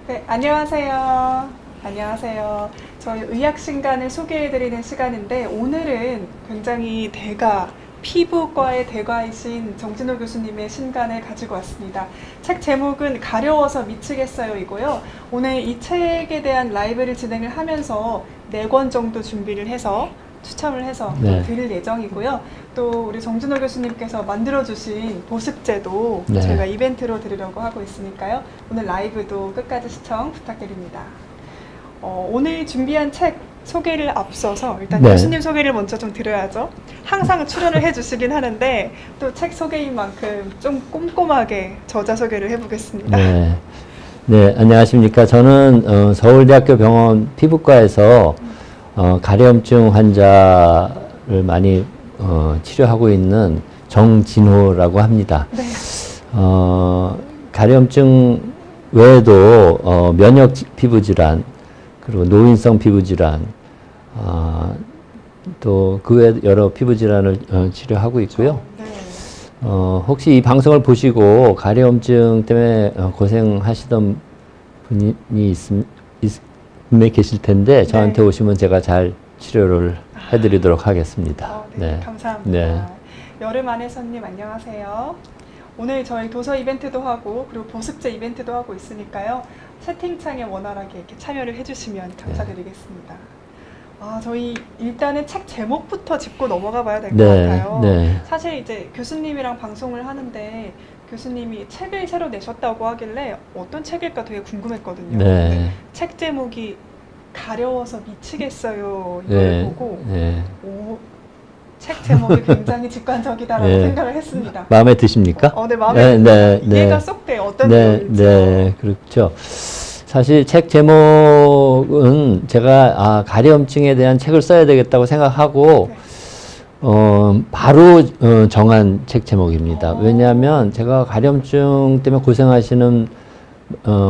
네, 안녕하세요. 안녕하세요. 저희 의학신간을 소개해드리는 시간인데 오늘은 굉장히 피부과의 대가이신 정진호 교수님의 신간을 가지고 왔습니다. 책 제목은 가려워서 미치겠어요 이고요. 오늘 이 책에 대한 라이브를 진행을 하면서 4권 정도 준비를 해서 추첨을 해서 드릴 예정이고요. 또 우리 정진호 교수님께서 만들어주신 보습제도 저희가 이벤트로 드리려고 하고 있으니까요. 오늘 라이브도 끝까지 시청 부탁드립니다. 오늘 준비한 책 소개를 앞서서 일단 교수님 소개를 먼저 좀 드려야죠. 항상 출연을 해주시긴 하는데 또 책 소개인 만큼 좀 꼼꼼하게 저자 소개를 해보겠습니다. 네, 안녕하십니까. 저는 서울대학교 병원 피부과에서 가려움증 환자를 많이 치료하고 있는 정진호라고 합니다. 네. 가려움증 외에도 면역 피부 질환, 그리고 노인성 피부 질환, 또 그 외 여러 피부 질환을 치료하고 있고요. 혹시 이 방송을 보시고 가려움증 때문에 고생하시던 분이 분명히 계실 텐데 저한테 오시면 제가 잘 치료를 해드리도록 하겠습니다. 감사합니다. 여름 안의 손님 안녕하세요. 오늘 저희 도서 이벤트도 하고 그리고 보습제 이벤트도 하고 있으니까요. 채팅창에 원활하게 이렇게 참여를 해주시면 감사드리겠습니다. 저희 일단은 책 제목부터 짚고 넘어가 봐야 될 것 같아요. 사실 이제 교수님이랑 방송을 하는데 교수님이 책을 새로 내셨다고 하길래 어떤 책일까 되게 궁금했거든요. 책 제목이 가려워서 미치겠어요 이걸 보고 책 제목이 굉장히 직관적이다라고 생각을 했습니다. 마음에 드십니까? 네, 마음에 듭니다. 이해가 쏙 돼요. 어떤 내용인지. 그렇죠. 사실 책 제목은 제가 가려움증에 대한 책을 써야 되겠다고 생각하고 바로 정한 책 제목입니다. 왜냐하면 제가 가려움증 때문에 고생하시는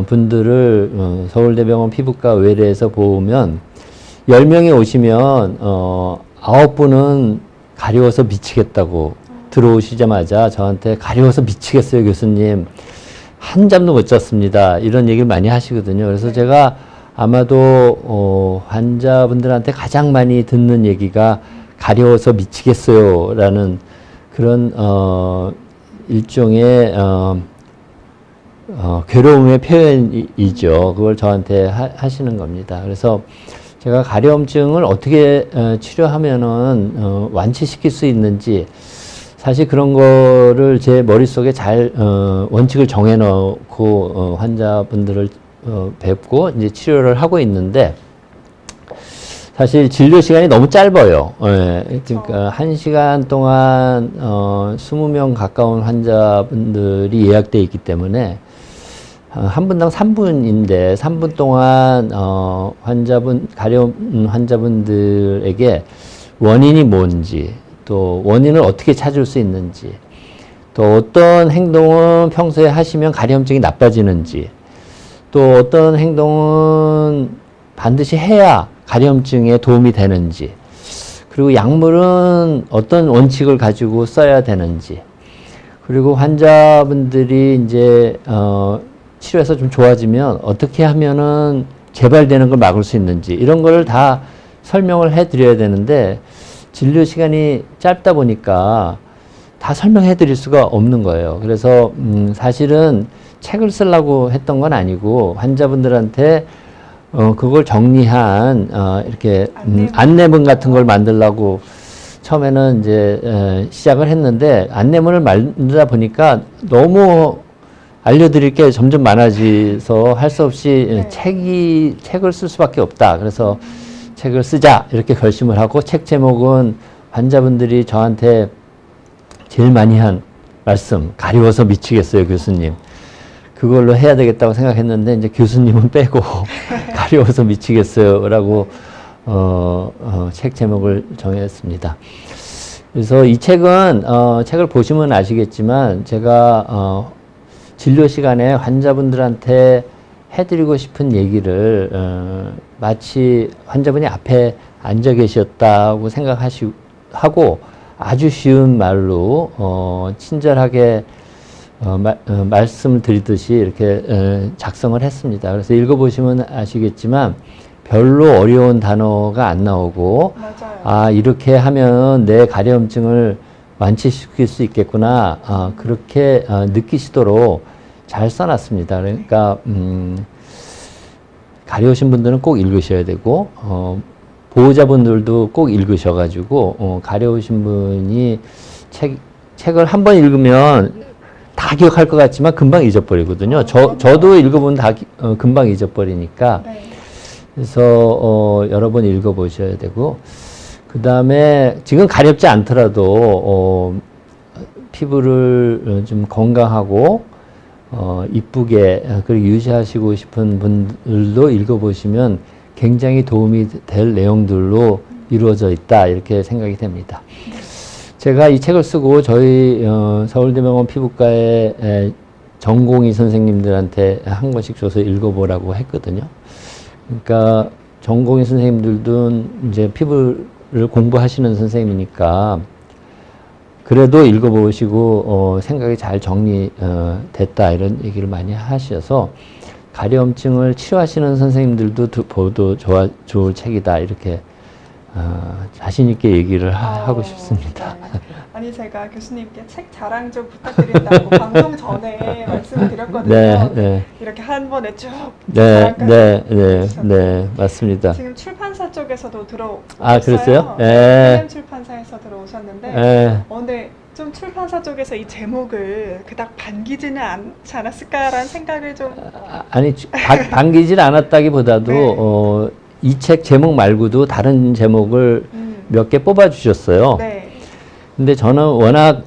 분들을 서울대병원 피부과 외래에서 보면 10명이 오시면 9분은 가려워서 미치겠다고 들어오시자마자 저한테 가려워서 미치겠어요 교수님, 한잠도 못 잤습니다, 이런 얘기를 많이 하시거든요. 그래서 제가 아마도 환자분들한테 가장 많이 듣는 얘기가 가려워서 미치겠어요 라는 그런 일종의 괴로움의 표현이죠. 그걸 저한테 하시는 겁니다. 그래서 제가 가려움증을 어떻게 치료하면은 완치시킬 수 있는지, 사실 그런 거를 제 머릿속에 잘 원칙을 정해놓고 환자분들을 뵙고 이제 치료를 하고 있는데, 사실 진료 시간이 너무 짧아요. 그러니까 1시간 동안 20명 가까운 환자분들이 예약되어 있기 때문에 한 분당 3분인데 3분 동안 가려움 환자분들에게 원인이 뭔지, 또 원인을 어떻게 찾을 수 있는지, 또 어떤 행동은 평소에 하시면 가려움증이 나빠지는지, 또 어떤 행동은 반드시 해야 가려움증에 도움이 되는지, 그리고 약물은 어떤 원칙을 가지고 써야 되는지, 그리고 환자분들이 이제 치료해서 좀 좋아지면 어떻게 하면은 재발되는 걸 막을 수 있는지, 이런 걸 다 설명을 해 드려야 되는데 진료 시간이 짧다 보니까 다 설명해 드릴 수가 없는 거예요. 그래서 사실은 책을 쓰려고 했던 건 아니고 환자분들한테 그걸 정리한 이렇게 안내문 같은 걸 만들려고 처음에는 이제 시작을 했는데, 안내문을 만들다 보니까 너무 알려드릴 게 점점 많아져서 할 수 없이 책을 쓸 수밖에 없다. 그래서 책을 쓰자 이렇게 결심을 하고, 책 제목은 환자분들이 저한테 제일 많이 한 말씀, 가려워서 미치겠어요 교수님, 그걸로 해야 되겠다고 생각했는데 이제 교수님은 빼고 가려워서 미치겠어요 라고 책 제목을 정했습니다. 그래서 이 책은 책을 보시면 아시겠지만 제가 진료 시간에 환자분들한테 해드리고 싶은 얘기를 마치 환자분이 앞에 앉아 계셨다고 생각하고 아주 쉬운 말로 친절하게 말씀을 드리듯이 이렇게 작성을 했습니다. 그래서 읽어보시면 아시겠지만 별로 어려운 단어가 안 나오고 맞아요. 이렇게 하면 내 가려움증을 완치시킬 수 있겠구나. 그렇게 느끼시도록 잘 써놨습니다. 그러니까 가려우신 분들은 꼭 읽으셔야 되고 보호자분들도 꼭 읽으셔가지고 가려우신 분이 책을 한 번 읽으면 다 기억할 것 같지만 금방 잊어버리거든요. 저도 읽어보면 다 금방 잊어버리니까. 네. 그래서 여러 번 읽어보셔야 되고, 그 다음에 지금 가렵지 않더라도 피부를 좀 건강하고 이쁘게 그리고 유지하시고 싶은 분들도 읽어보시면 굉장히 도움이 될 내용들로 이루어져 있다, 이렇게 생각이 됩니다. 제가 이 책을 쓰고 저희 서울대병원 피부과의 전공의 선생님들한테 한 권씩 줘서 읽어보라고 했거든요. 그러니까 전공의 선생님들도 이제 피부를 공부하시는 선생님이니까 그래도 읽어보시고 생각이 잘 정리됐다, 이런 얘기를 많이 하셔서 가려움증을 치료하시는 선생님들도 보도 좋을 책이다, 이렇게 자신 있게 얘기를 하고 싶습니다. 네. 아니 제가 교수님께 책 자랑 좀 부탁드린다고 방송 전에 말씀을 드렸거든요. 네, 네. 이렇게 한 번에 쭉 네, 자랑까지 네, 네, 해주셨어요. 네, 맞습니다. 지금 출판사 쪽에서도 그랬어요? 네. 네. 출판사에서 들어오셨는데 네. 근데 좀 출판사 쪽에서 이 제목을 그닥 반기지는 않지 않았을까라는 생각을 좀 아니, 반기질 않았다기보다도 네. 이 책 제목 말고도 다른 제목을 몇 개 뽑아주셨어요. 네. 근데 저는 워낙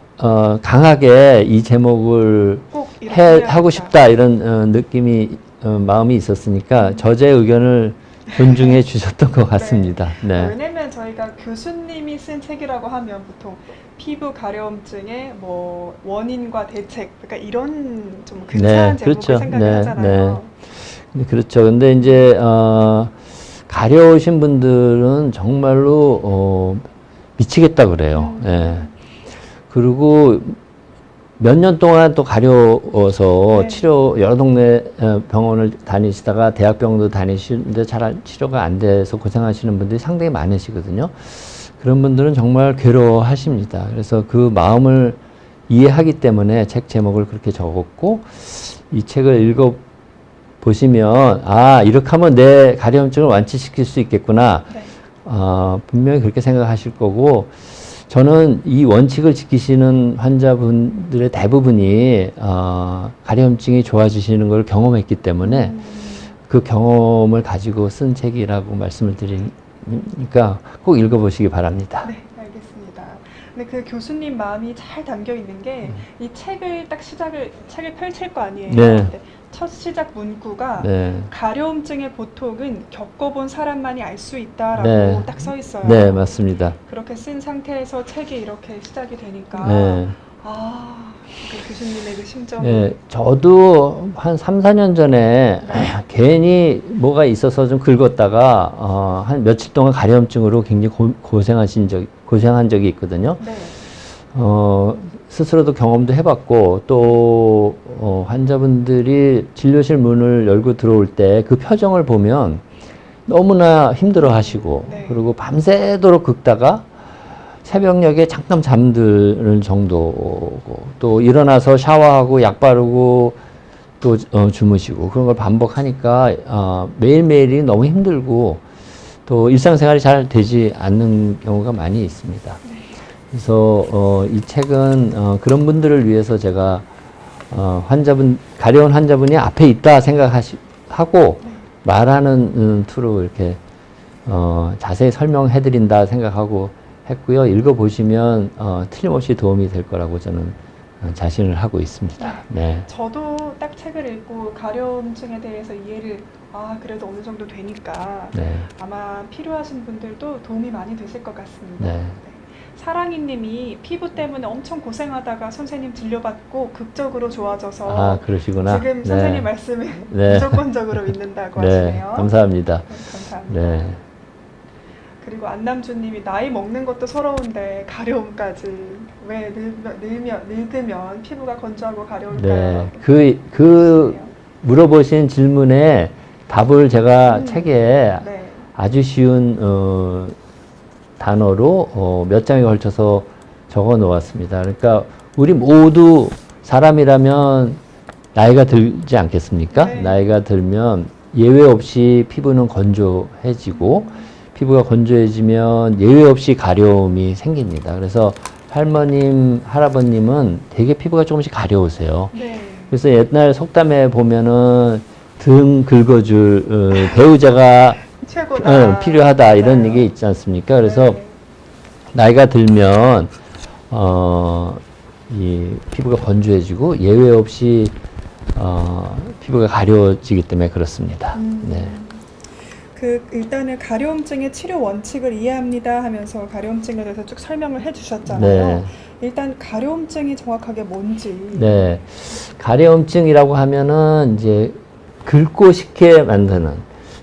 강하게 이 제목을 꼭 이렇게 하고 싶다, 이런 느낌이 마음이 있었으니까 저자의 의견을 존중해 주셨던 것 같습니다. 네. 왜냐면 저희가 교수님이 쓴 책이라고 하면 보통 피부 가려움증의 뭐 원인과 대책, 그러니까 이런 좀 근사한 제목을 그렇죠. 생각을 하잖아요. 그렇죠. 근데 이제 가려우신 분들은 정말로 미치겠다 그래요. 예. 그리고 몇 년 동안 또 가려워서 네. 여러 동네 병원을 다니시다가 대학병원도 다니시는데 잘 치료가 안 돼서 고생하시는 분들이 상당히 많으시거든요. 그런 분들은 정말 괴로워하십니다. 그래서 그 마음을 이해하기 때문에 책 제목을 그렇게 적었고, 이 책을 읽어보시면 이렇게 하면 내 가려움증을 완치시킬 수 있겠구나. 네. 분명히 그렇게 생각하실 거고, 저는 이 원칙을 지키시는 환자분들의 대부분이 가려움증이 좋아지시는 걸 경험했기 때문에 그 경험을 가지고 쓴 책이라고 말씀을 드리니까 꼭 읽어보시기 바랍니다. 네, 알겠습니다. 근데 그 교수님 마음이 잘 담겨 있는 게 이 책을 책을 펼칠 거 아니에요. 네. 근데 첫 시작 문구가 네. 가려움증의 보통은 겪어본 사람만이 알 수 있다라고 네. 딱 써 있어요. 네, 맞습니다. 그렇게 쓴 상태에서 책이 이렇게 시작이 되니까 네. 그 교수님의 그 심정이 네, 저도 한 3, 4년 전에 괜히 뭐가 있어서 좀 긁었다가 한 며칠 동안 가려움증으로 굉장히 고생한 적이 있거든요. 네. 스스로도 경험도 해봤고, 또 환자분들이 진료실 문을 열고 들어올 때 그 표정을 보면 너무나 힘들어 하시고, 네. 그리고 밤새도록 긁다가 새벽녘에 잠깐 잠드는 정도고, 또 일어나서 샤워하고 약 바르고 또 주무시고, 그런 걸 반복하니까 매일매일이 너무 힘들고 또 일상생활이 잘 되지 않는 경우가 많이 있습니다. 그래서 이 책은 그런 분들을 위해서 제가 가려운 환자분이 앞에 있다 생각하고 말하는 투로 이렇게 자세히 설명해 드린다 생각하고 했고요. 읽어보시면 틀림없이 도움이 될 거라고 저는 자신을 하고 있습니다. 네. 저도 딱 책을 읽고 가려움증에 대해서 이해를 그래도 어느 정도 되니까 네. 아마 필요하신 분들도 도움이 많이 되실 것 같습니다. 네. 사랑이 님이 피부 때문에 엄청 고생하다가 선생님 진료받고 극적으로 좋아져서 그러시구나. 지금 네. 선생님 말씀을 네. 무조건적으로 믿는다고 네. 하시네요. 감사합니다. 네, 감사합니다. 네. 그리고 안남주 님이 나이 먹는 것도 서러운데 가려움까지 왜 늙으면 피부가 건조하고 가려울까요? 네, 물어보신 질문에 답을 제가 책에 네. 아주 쉬운 단어로 몇 장에 걸쳐서 적어 놓았습니다. 그러니까 우리 모두 사람이라면 나이가 들지 않겠습니까? 네. 나이가 들면 예외 없이 피부는 건조해지고 피부가 건조해지면 예외 없이 가려움이 생깁니다. 그래서 할머님, 할아버님은 되게 피부가 조금씩 가려우세요. 네. 그래서 옛날 속담에 보면은 등 긁어줄 배우자가 최고다. 필요하다 이런 맞아요. 얘기 있지 않습니까? 그래서 네. 나이가 들면 이 피부가 건조해지고 예외 없이 피부가 가려지기 때문에 그렇습니다. 네. 일단은 가려움증의 치료 원칙을 이해합니다 하면서 가려움증에 대해서 쭉 설명을 해주셨잖아요. 네. 일단 가려움증이 정확하게 뭔지. 네. 가려움증이라고 하면은 이제 긁고 싶게 만드는,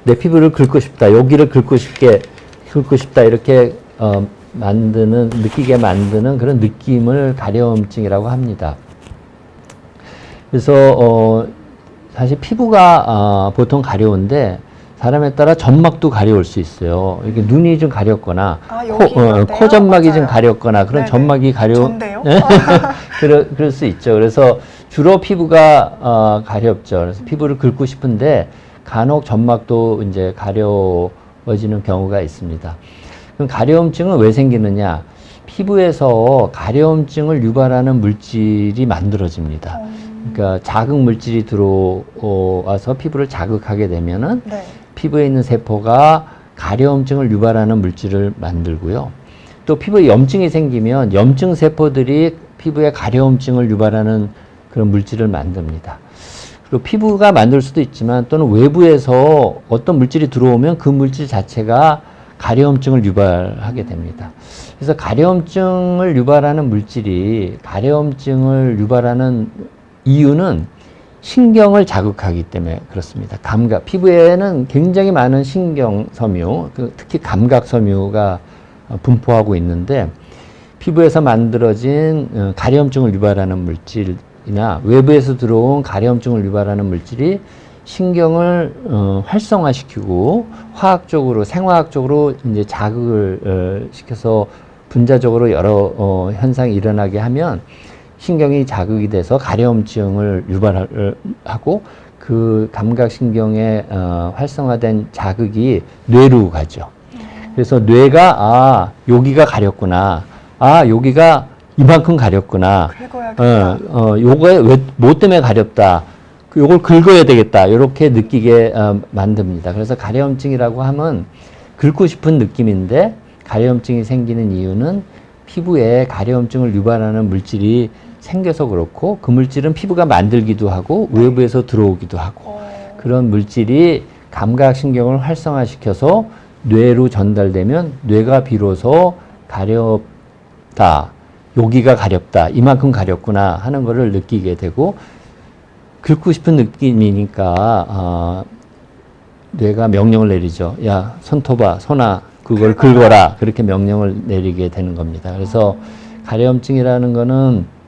내 피부를 긁고 싶다, 여기를 긁고 싶다 이렇게 느끼게 만드는 그런 느낌을 가려움증이라고 합니다. 그래서 사실 피부가 보통 가려운데 사람에 따라 점막도 가려울 수 있어요. 이렇게 눈이 좀 가렵거나 코 점막이 좀 가렵거나 그런 네네. 점막이 전데요? 그럴 수 있죠. 그래서 주로 피부가 가렵죠. 그래서 피부를 긁고 싶은데 간혹 점막도 이제 가려워지는 경우가 있습니다. 그럼 가려움증은 왜 생기느냐? 피부에서 가려움증을 유발하는 물질이 만들어집니다. 그러니까 자극 물질이 들어와서 피부를 자극하게 되면은 네. 피부에 있는 세포가 가려움증을 유발하는 물질을 만들고요. 또 피부에 염증이 생기면 염증 세포들이 피부에 가려움증을 유발하는 그런 물질을 만듭니다. 그리고 피부가 만들 수도 있지만 또는 외부에서 어떤 물질이 들어오면 그 물질 자체가 가려움증을 유발하게 됩니다. 그래서 가려움증을 유발하는 이유는 신경을 자극하기 때문에 그렇습니다. 감각, 피부에는 굉장히 많은 신경 섬유, 특히 감각 섬유가 분포하고 있는데 피부에서 만들어진 가려움증을 유발하는 물질이나 외부에서 들어온 가려움증을 유발하는 물질이 신경을 활성화시키고 화학적으로, 생화학적으로 이제 자극을 시켜서 분자적으로 여러 현상이 일어나게 하면 신경이 자극이 돼서 가려움증을 유발하고 그 감각신경에 활성화된 자극이 뇌로 가죠. 그래서 뇌가 여기가 가렵구나. 여기가 이만큼 가렵구나. 요거에 뭐 때문에 가렵다. 요걸 긁어야 되겠다. 이렇게 느끼게 만듭니다. 그래서 가려움증이라고 하면 긁고 싶은 느낌인데 가려움증이 생기는 이유는 피부에 가려움증을 유발하는 물질이 생겨서 그렇고 그 물질은 피부가 만들기도 하고 외부에서 들어오기도 하고 그런 물질이 감각신경을 활성화시켜서 뇌로 전달되면 뇌가 비로소 가렵다, 여기가 가렵다, 이만큼 가렵구나 하는 것을 느끼게 되고 긁고 싶은 느낌이니까 뇌가 명령을 내리죠. 야, 손톱아, 손아, 그걸 긁어라. 그렇게 명령을 내리게 되는 겁니다. 그래서 가려움증이라는 거는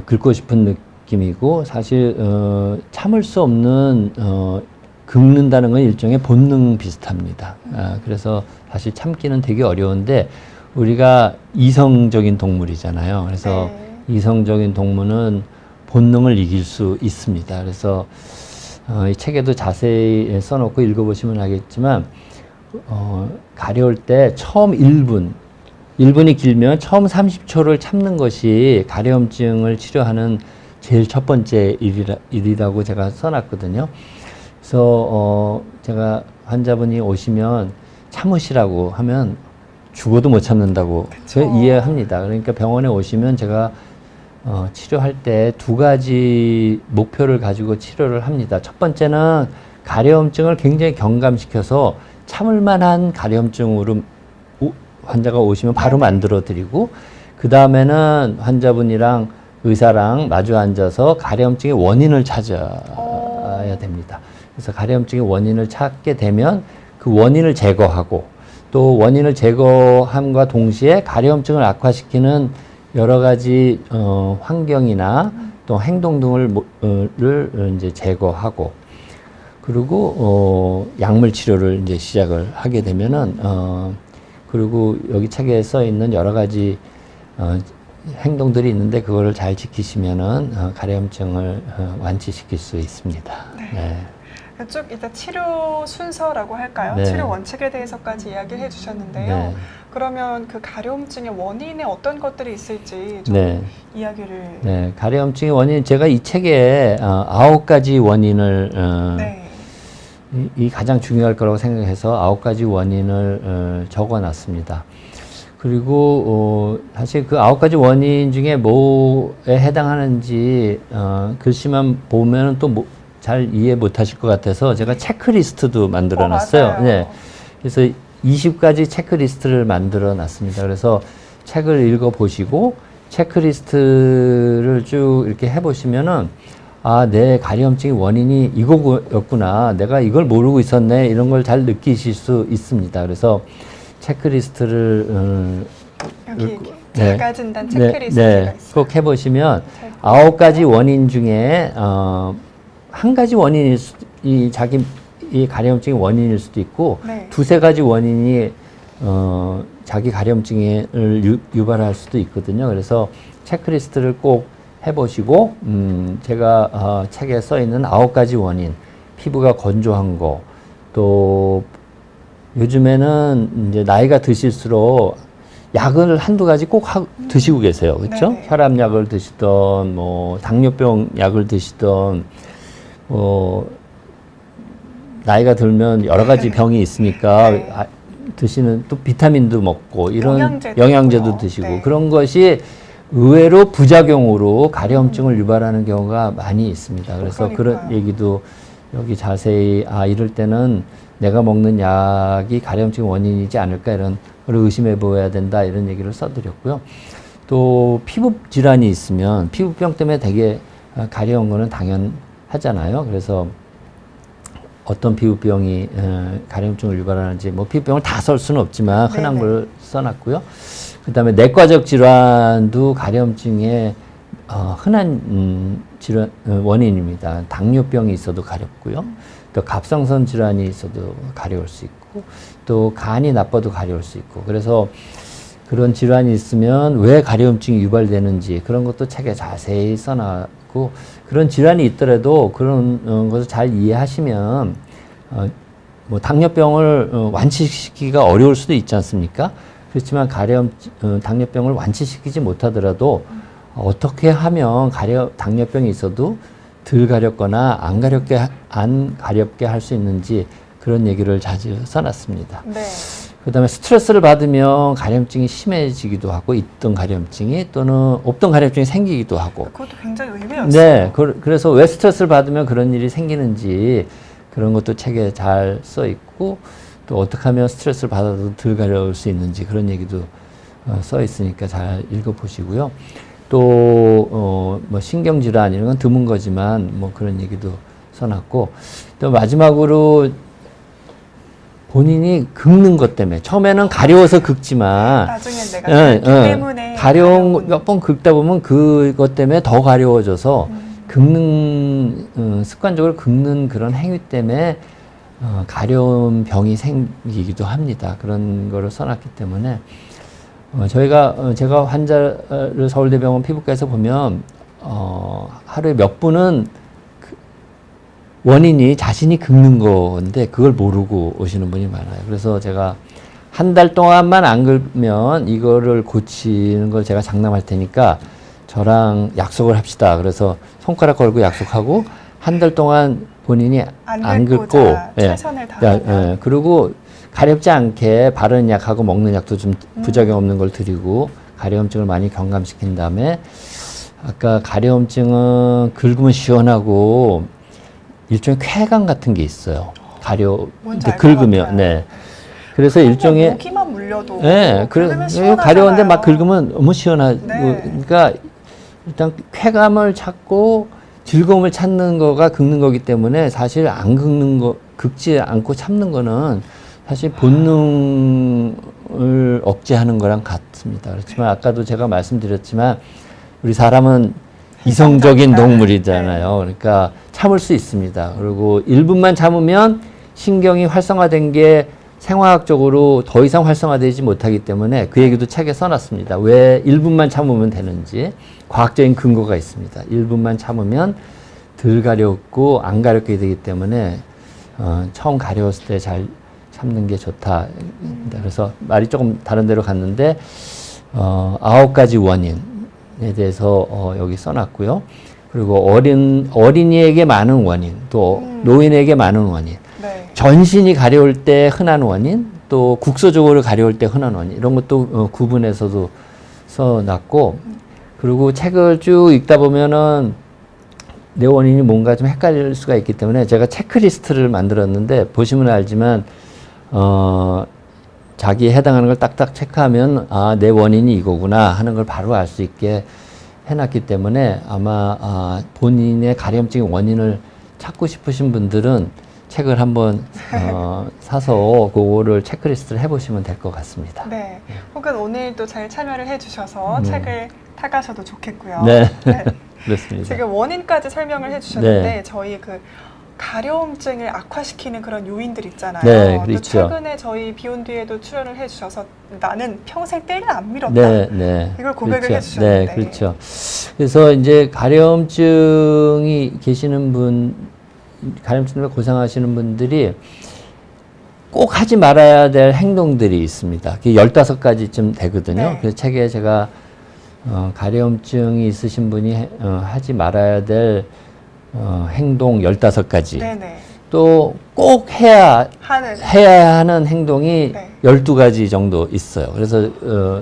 긁고 싶은 느낌이고 사실 참을 수 없는 긁는다는 건 일종의 본능 비슷합니다. 그래서 사실 참기는 되게 어려운데 우리가 이성적인 동물이잖아요. 그래서 이성적인 동물은 본능을 이길 수 있습니다. 그래서 이 책에도 자세히 써놓고 읽어보시면 알겠지만 가려울 때 처음 1분이 길면 처음 30초를 참는 것이 가려움증을 치료하는 제일 첫 번째 일이라고 제가 써놨거든요. 그래서 제가 환자분이 오시면 참으시라고 하면 죽어도 못 참는다고 이해합니다. 그러니까 병원에 오시면 제가 치료할 때 두 가지 목표를 가지고 치료를 합니다. 첫 번째는 가려움증을 굉장히 경감시켜서 참을 만한 가려움증으로 환자가 오시면 바로 만들어 드리고 그 다음에는 환자분이랑 의사랑 마주 앉아서 가려움증의 원인을 찾아야 됩니다. 그래서 가려움증의 원인을 찾게 되면 그 원인을 제거하고 또 원인을 제거함과 동시에 가려움증을 악화시키는 여러 가지 환경이나 또 행동 등을 이제 제거하고, 그리고 약물 치료를 이제 시작을 하게 되면은 그리고 여기 책에 써 있는 여러 가지 행동들이 있는데 그거를 잘 지키시면은 가려움증을 완치시킬 수 있습니다. 네. 쭉 일단 치료 순서라고 할까요? 네. 치료 원칙에 대해서까지 이야기를 해주셨는데요. 네. 그러면 그 가려움증의 원인에 어떤 것들이 있을지 좀 네. 이야기를. 네, 가려움증의 원인, 제가 이 책에 9가지 원인을 네. 이 가장 중요할 거라고 생각해서 9가지 원인을 적어놨습니다. 그리고 사실 그 9가지 원인 중에 뭐에 해당하는지 글씨만 보면 또 잘 이해 못하실 것 같아서 제가 체크리스트도 만들어놨어요. 맞아요. 네, 그래서 20가지 체크리스트를 만들어놨습니다. 그래서 책을 읽어보시고 체크리스트를 쭉 이렇게 해보시면은 아, 내 가려움증의 원인이 이거였구나. 내가 이걸 모르고 있었네. 이런 걸 잘 느끼실 수 있습니다. 그래서 체크리스트를 여기 네. 자가진단 체크리스트가 네, 있어요. 꼭 해보시면 잘 9가지 원인 중에 한 가지 원인일 수도, 이 가려움증의 원인일 수도 있고 네. 두세 가지 원인이 자기 가려움증을 유발할 수도 있거든요. 그래서 체크리스트를 꼭 해보시고 제가 책에 써 있는 9가지 원인, 피부가 건조한 거, 또 요즘에는 이제 나이가 드실수록 약을 한두 가지 꼭 드시고 계세요. 그렇죠? 네네. 혈압약을 드시던 뭐 당뇨병 약을 드시던 나이가 들면 여러 가지 병이 있으니까 네. 드시는 또 비타민도 먹고 이런 영양제도 영양제도 있고요. 드시고 네. 그런 것이 의외로 부작용으로 가려움증을 유발하는 경우가 많이 있습니다. 그래서 그런 그러니까요. 얘기도 여기 자세히 이럴 때는 내가 먹는 약이 가려움증 원인이지 않을까 이런 걸 의심해 보아야 된다 이런 얘기를 써드렸고요. 또 피부 질환이 있으면 피부병 때문에 되게 가려운 거는 당연하잖아요. 그래서 어떤 피부병이 가려움증을 유발하는지 뭐 피부병을 다 설 수는 없지만 흔한 네네. 걸 써놨고요. 그다음에 내과적 질환도 가려움증의 흔한 질환 원인입니다. 당뇨병이 있어도 가렵고요. 또 갑상선 질환이 있어도 가려울 수 있고 또 간이 나빠도 가려울 수 있고 그래서 그런 질환이 있으면 왜 가려움증이 유발되는지 그런 것도 책에 자세히 써놨고 그런 질환이 있더라도 그런 것을 잘 이해하시면 뭐 당뇨병을 완치시키기가 어려울 수도 있지 않습니까? 그렇지만 당뇨병을 완치시키지 못하더라도 어떻게 하면 당뇨병이 있어도 덜 가렵거나 안 가렵게 할 수 있는지 그런 얘기를 자주 써놨습니다. 네. 그 다음에 스트레스를 받으면 가려움증이 심해지기도 하고 있던 가려움증이 또는 없던 가려움증이 생기기도 하고 그것도 굉장히 의외였어요. 네, 그래서 왜 스트레스를 받으면 그런 일이 생기는지 그런 것도 책에 잘 써 있고 또 어떻게 하면 스트레스를 받아도 덜 가려울 수 있는지 그런 얘기도 써 있으니까 잘 읽어보시고요. 또 뭐 신경질환 이런 건 드문 거지만 뭐 그런 얘기도 써놨고 또 마지막으로 본인이 긁는 것 때문에 처음에는 가려워서 긁지만 나중에 내가 때문에 가려운 몇 번 긁다 보면 그것 때문에 더 가려워져서 긁는 습관적으로 긁는 그런 행위 때문에 가려운 병이 생기기도 합니다. 그런 거를 써놨기 때문에 제가 환자를 서울대병원 피부과에서 보면 하루에 몇 분은 원인이 자신이 긁는 건데 그걸 모르고 오시는 분이 많아요. 그래서 제가 한 달 동안만 안 긁으면 이거를 고치는 걸 제가 장담할 테니까 저랑 약속을 합시다. 그래서 손가락 걸고 약속하고 한 달 동안 본인이 안 긁고 최선을 다하면 그리고 가렵지 않게 바르는 약하고 먹는 약도 좀 부작용 없는 걸 드리고 가려움증을 많이 경감시킨 다음에 아까 가려움증은 긁으면 시원하고 일종의 쾌감 같은 게 있어요. 뭔지 알것 긁으면 같아요. 네. 그래서 일종의 모기만 물려도 네, 긁으면 가려운데 막 시원하잖아요. 긁으면 너무 시원하고 네. 그러니까 일단 쾌감을 찾고 즐거움을 찾는 거가 긁는 거기 때문에 사실 안 긁는 거 긁지 않고 참는 거는 사실 본능을 억제하는 거랑 같습니다. 그렇지만 아까도 제가 말씀드렸지만 우리 사람은 이성적인 동물이잖아요. 그러니까 참을 수 있습니다. 그리고 1분만 참으면 신경이 활성화된 게 생화학적으로 더 이상 활성화되지 못하기 때문에 그 얘기도 책에 써놨습니다. 왜 1분만 참으면 되는지 과학적인 근거가 있습니다. 1분만 참으면 덜 가렵고 안 가렵게 되기 때문에 처음 가려웠을 때 잘 참는 게 좋다. 그래서 말이 조금 다른 데로 갔는데 9가지 원인에 대해서 여기 써놨고요. 그리고 어린이에게 많은 원인, 또 노인에게 많은 원인, 네. 전신이 가려울 때 흔한 원인, 또 국소적으로 가려울 때 흔한 원인, 이런 것도 구분해서도 써놨고, 그리고 책을 쭉 읽다 보면은 내 원인이 뭔가 좀 헷갈릴 수가 있기 때문에 제가 체크리스트를 만들었는데, 보시면 알지만 자기에 해당하는 걸 딱딱 체크하면 내 원인이 이거구나 하는 걸 바로 알 수 있게 해놨기 때문에 아마 본인의 가려움증의 원인을 찾고 싶으신 분들은 책을 한번 사서 그거를 체크리스트를 해보시면 될 것 같습니다. 네. 혹은 오늘도 잘 참여를 해주셔서 책을 타가셔도 좋겠고요. 네. 네. 그렇습니다. 지금 원인까지 설명을 해주셨는데 네. 저희 그 가려움증을 악화시키는 그런 요인들 있잖아요. 네, 또 그렇죠. 최근에 저희 비온 뒤에도 출연을 해주셔서 나는 평생 때를 안 밀었다. 네, 네. 이걸 고백을 그렇죠. 해주셨는데. 네, 그렇죠. 그래서 이제 가려움증이 계시는 분, 가려움증으로 고생하시는 분들이 꼭 하지 말아야 될 행동들이 있습니다. 그게 15가지쯤 되거든요. 네. 그래서 책에 제가 가려움증이 있으신 분이 하지 말아야 될 행동 15가지. 네네. 또 꼭 해야 하는 행동이 네. 12가지 정도 있어요. 그래서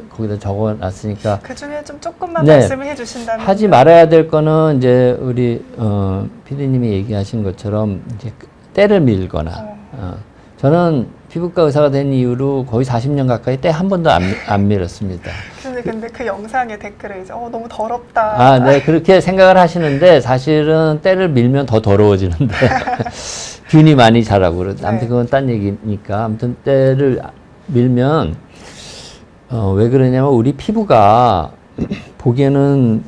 거기다 적어 놨으니까 그 중에 좀 조금만 네. 말씀을 해주신다면. 하지 말아야 될 거는 이제 우리 피디님이 얘기하신 것처럼 이제 때를 밀거나 저는 피부과 의사가 된 이후로 거의 40년 가까이 때 한 번도 안 밀었습니다. 근데 그 영상의 댓글에 이제 너무 더럽다. 네, 그렇게 생각을 하시는데 사실은 때를 밀면 더 더러워지는데 균이 많이 자라고 그러죠. 아무튼 그건 딴 얘기니까 아무튼 때를 밀면 왜 그러냐면 우리 피부가 보기에는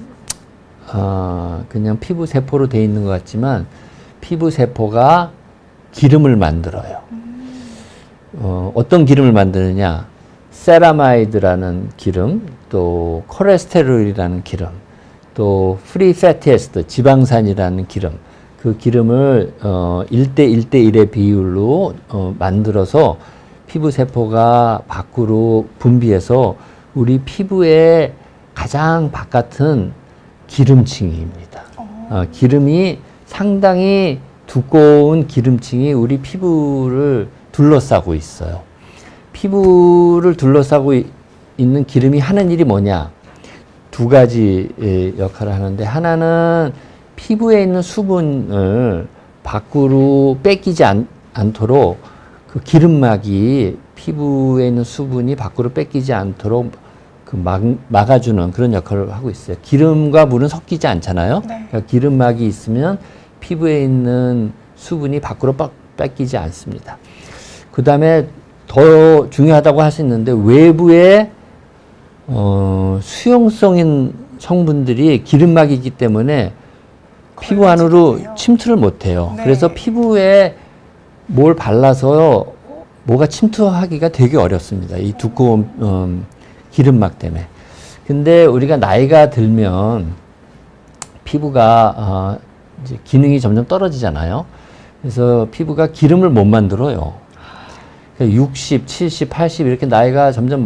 그냥 피부 세포로 돼 있는 것 같지만 피부 세포가 기름을 만들어요. 어떤 기름을 만드느냐? 세라마이드라는 기름, 또 콜레스테롤이라는 기름, 또 프리 패티 에스드, 지방산이라는 기름, 그 기름을 1대 1대 1의 비율로 만들어서 피부 세포가 밖으로 분비해서 우리 피부의 가장 바깥은 기름층입니다. 기름이 상당히 두꺼운 기름층이 우리 피부를 둘러싸고 있어요. 피부를 둘러싸고 있는 기름이 하는 일이 뭐냐? 2가지 역할을 하는데, 하나는 피부에 있는 수분을 밖으로 뺏기지 않도록 그 기름막이 피부에 있는 수분이 밖으로 뺏기지 않도록 막아주는 그런 역할을 하고 있어요. 기름과 물은 섞이지 않잖아요. 네. 그러니까 기름막이 있으면 피부에 있는 수분이 밖으로 뺏기지 않습니다. 그 다음에 더 중요하다고 할 수 있는데, 외부에 수용성인 성분들이 기름막이기 때문에 피부 안으로 침투를 못해요. 네. 그래서 피부에 뭘 발라서 뭐가 침투하기가 되게 어렵습니다. 이 두꺼운 기름막 때문에. 근데 우리가 나이가 들면 피부가 이제 기능이 점점 떨어지잖아요. 그래서 피부가 기름을 못 만들어요. 60, 70, 80 이렇게 나이가 점점